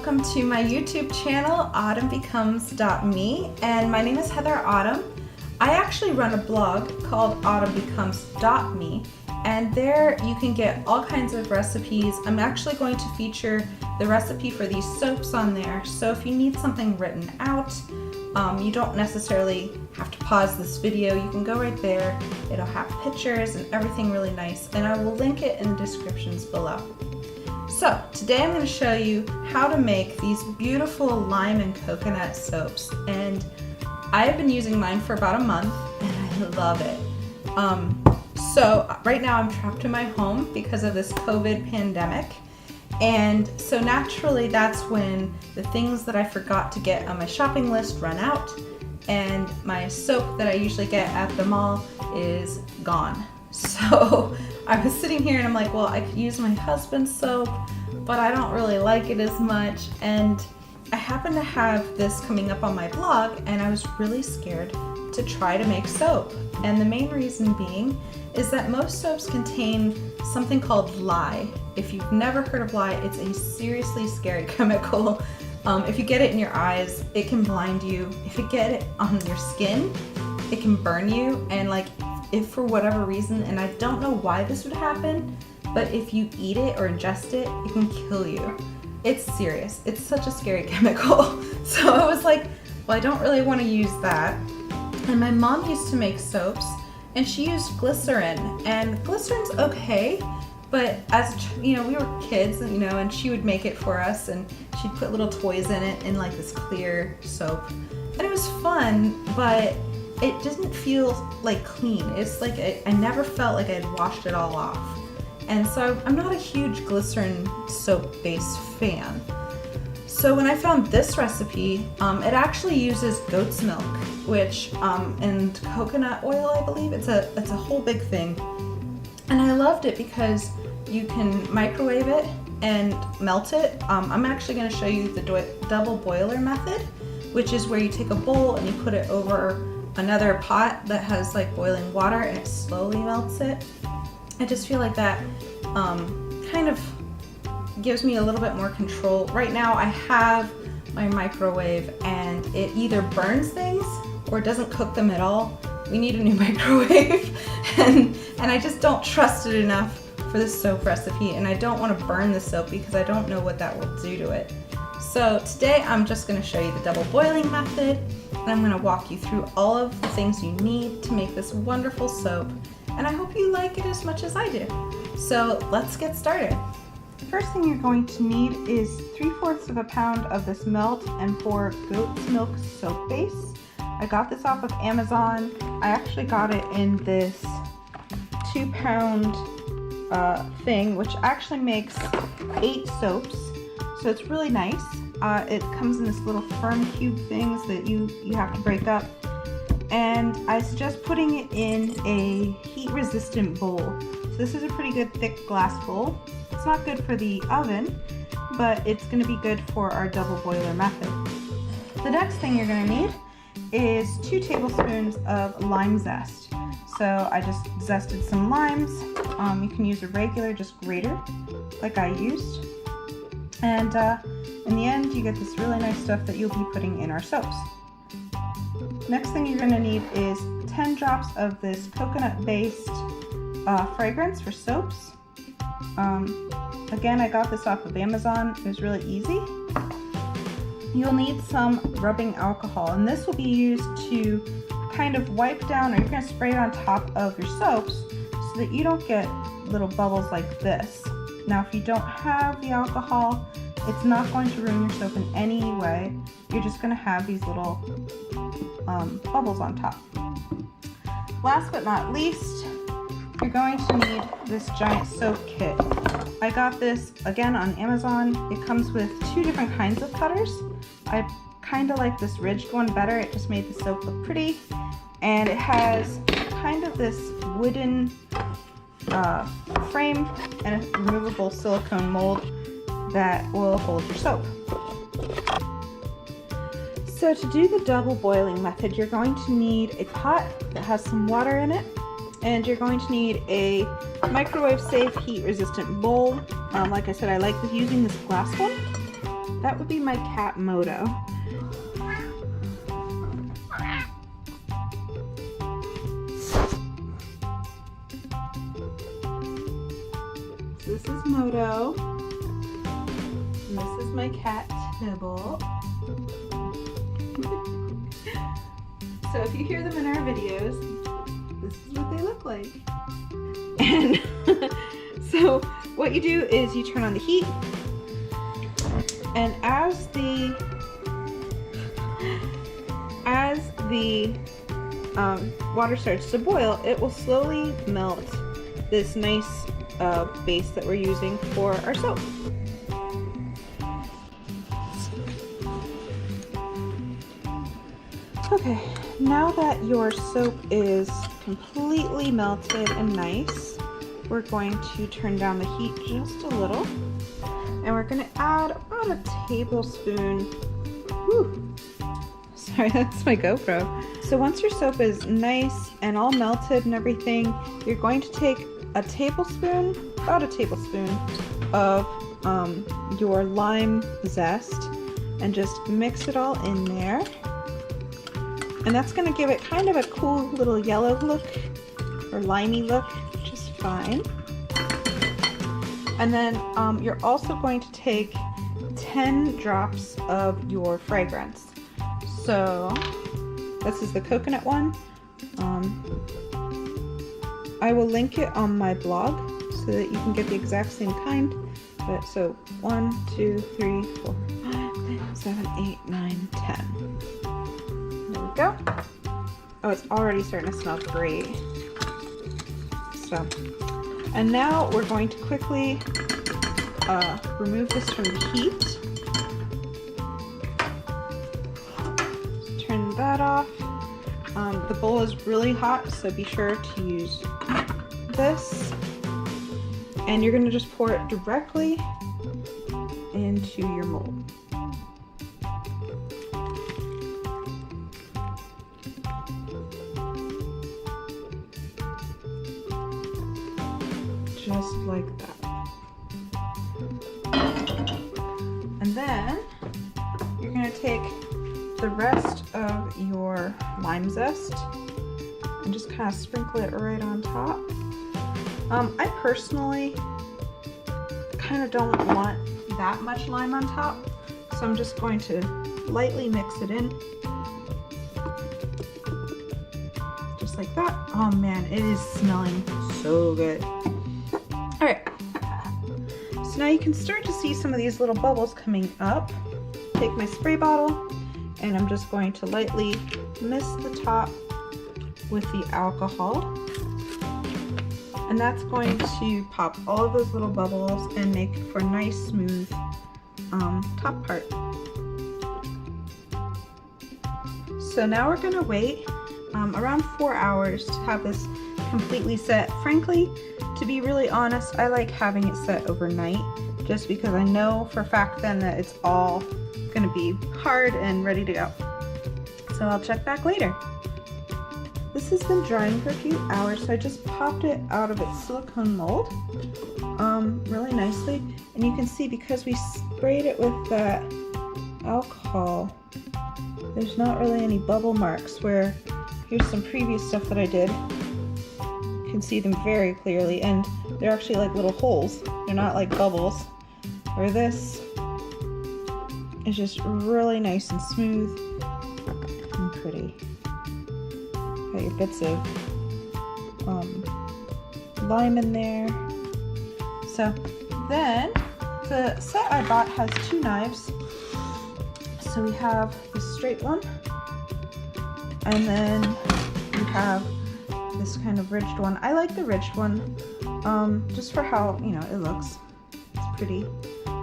welcome to my YouTube channel, autumnbecomes.me, and my name is Heather Autumn. I actually run a blog called autumnbecomes.me, and there you can get all kinds of recipes. I'm actually going to feature the recipe for these soaps on there, so if you need something written out, you don't necessarily have to pause this video. You can go right there. It'll have pictures and everything really nice, and I will link it in the descriptions below. So today I'm going to show you how to make these beautiful lime and coconut soaps, and I've been using mine for about a month and I love it. So right now I'm trapped in my home because of this COVID pandemic, and so naturally that's when the things that I forgot to get on my shopping list run out, and my soap that I usually get at the mall is gone. So I was sitting here and I'm like, well, I could use my husband's soap, but I don't really like it as much, and I happen to have this coming up on my blog, and I was really scared to try to make soap. And the main reason being is that most soaps contain something called lye. If you've never heard of lye, it's a seriously scary chemical. If you get it in your eyes, it can blind you. If you get it on your skin, it can burn you, and if for whatever reason, and I don't know why this would happen, but if you eat it or ingest it, it can kill you. It's serious. It's such a scary chemical. So I was like, well, I don't really want to use that. And my mom used to make soaps, and she used glycerin, and glycerin's okay, but as we were kids, and she would make it for us, and she'd put little toys in it in this clear soap, and it was fun, but it didn't feel clean. It's I never felt like I'd washed it all off. And so I'm not a huge glycerin soap-based fan. So when I found this recipe, it actually uses goat's milk, which and coconut oil, I believe. It's a whole big thing. And I loved it because you can microwave it and melt it. I'm actually going to show you the double boiler method, which is where you take a bowl and you put it over another pot that has boiling water, and it slowly melts it. I just feel like that kind of gives me a little bit more control. Right now I have my microwave and it either burns things or doesn't cook them at all. We need a new microwave and I just don't trust it enough for this soap recipe, and I don't want to burn the soap because I don't know what that will do to it. So today I'm just going to show you the double boiling method, and I'm going to walk you through all of the things you need to make this wonderful soap, and I hope you like it as much as I do. So let's get started. The first thing you're going to need is 3/4 of a pound of this melt and pour goat's milk soap base. I got this off of Amazon. I actually got it in this 2-pound thing, which actually makes 8 soaps. So it's really nice. It comes in this little firm cube things that you have to break up. And I suggest putting it in a heat-resistant bowl. So this is a pretty good thick glass bowl. It's not good for the oven, but it's going to be good for our double boiler method. The next thing you're going to need is 2 tablespoons of lime zest. So I just zested some limes. You can use a regular just grater like I used. And in the end, you get this really nice stuff that you'll be putting in our soaps. Next thing you're going to need is 10 drops of this coconut-based fragrance for soaps. Again, I got this off of Amazon. It was really easy. You'll need some rubbing alcohol, and this will be used to kind of wipe down, or you're going to spray it on top of your soaps so that you don't get little bubbles like this. Now, if you don't have the alcohol, it's not going to ruin your soap in any way. You're just going to have these little bubbles on top. Last but not least, you're going to need this giant soap kit. I got this again on Amazon. It comes with 2 different kinds of cutters. I kind of like this ridged one better. It just made the soap look pretty. And it has kind of this wooden frame and a removable silicone mold that will hold your soap. So to do the double boiling method, you're going to need a pot that has some water in it, and you're going to need a microwave safe heat resistant bowl. Like I said, I like using this glass one. That would be my cat Moto. This is Moto. And this is my cat Tibble. So if you hear them in our videos, this is what they look like. And so what you do is you turn on the heat, and as the water starts to boil, it will slowly melt this nice base that we're using for our soap. Okay, now that your soap is completely melted and nice, we're going to turn down the heat just a little, and we're going to add about a tablespoon. Whew. Sorry, that's my GoPro. So once your soap is nice and all melted and everything, you're going to take a tablespoon, about a tablespoon of your lime zest and just mix it all in there. And that's going to give it kind of a cool little yellow look or limey look, which is fine. And then you're also going to take 10 drops of your fragrance. So this is the coconut one. I will link it on my blog so that you can get the exact same kind. But so 1, 2, 3, 4, 5, 6, 7, 8, 9, 10. There we go. Oh, it's already starting to smell great. So, and now we're going to quickly remove this from the heat. Turn that off. The bowl is really hot, so be sure to use this. And you're going to just pour it directly into your mold. Just like that. And then you're going to take the rest of your lime zest and just kind of sprinkle it right on top. I personally kind of don't want that much lime on top, so I'm just going to lightly mix it in. Just like that. Oh man, it is smelling so good. Alright, so now you can start to see some of these little bubbles coming up. Take my spray bottle, and I'm just going to lightly mist the top with the alcohol. And that's going to pop all of those little bubbles and make for a nice smooth top part. So now we're going to wait around 4 hours to have this completely set. Frankly, to be really honest, I like having it set overnight just because I know for a fact then that it's all going to be hard and ready to go. So I'll check back later. This has been drying for a few hours, so I just popped it out of its silicone mold really nicely. And you can see because we sprayed it with that alcohol, there's not really any bubble marks, where here's some previous stuff that I did. You can see them very clearly, and they're actually like little holes. They're not like bubbles. Where this is just really nice and smooth and pretty. Got your bits of lime in there. So then the set I bought has 2 knives. So we have the straight one, and then we have this kind of ridged one. I like the ridged one just for how, you know, it looks. It's pretty.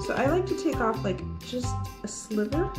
So I like to take off like just a sliver.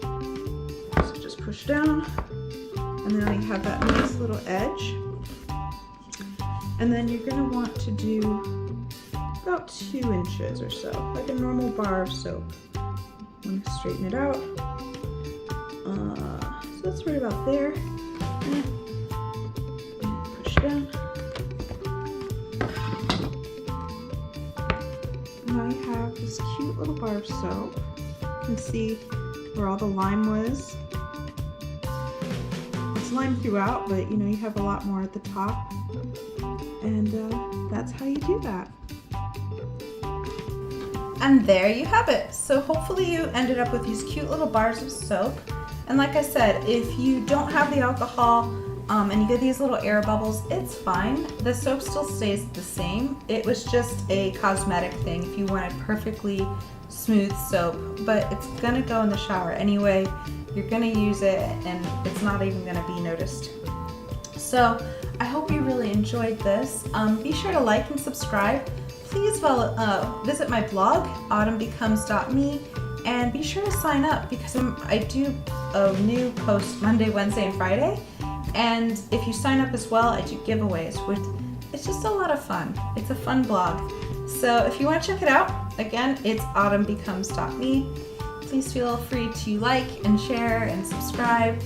So just push down, and then we have that nice little edge. And then you're gonna want to do about 2 inches or so, like a normal bar of soap. I'm gonna straighten it out. So that's right about there. Push down. Now you have this cute little bar of soap. You can see where all the lime was. It's lime throughout, but you know, you have a lot more at the top. And that's how you do that. And there you have it. So hopefully you ended up with these cute little bars of soap. And like I said, if you don't have the alcohol and you get these little air bubbles, it's fine. The soap still stays the same. It was just a cosmetic thing if you wanted perfectly smooth soap, but it's gonna go in the shower anyway. You're gonna use it and it's not even gonna be noticed. So I hope you really enjoyed this. Be sure to like and subscribe. Please visit my blog, autumnbecomes.me, and be sure to sign up because I do a new post Monday, Wednesday, and Friday. And if you sign up as well, I do giveaways. It's just a lot of fun. It's a fun blog. So if you want to check it out, again, it's autumnbecomes.me. Please feel free to like and share and subscribe.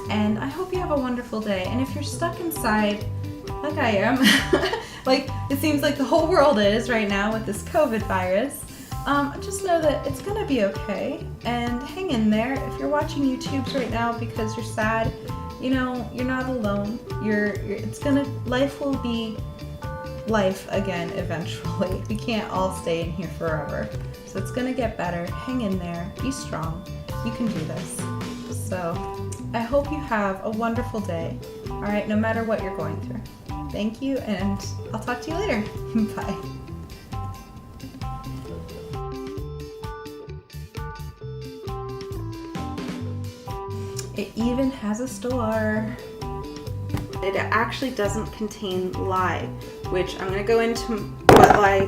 And I hope you have a wonderful day. And if you're stuck inside, like I am, like it seems like the whole world is right now with this COVID virus, just know that it's gonna be okay and hang in there. If you're watching YouTubes right now because you're sad, you know, you're not alone. Life will be life again eventually. We can't all stay in here forever. So it's gonna get better. Hang in there, be strong. You can do this. So I hope you have a wonderful day. All right, no matter what you're going through. Thank you, and I'll talk to you later. Bye. It even has a store. It actually doesn't contain lye, which I'm gonna go into what lye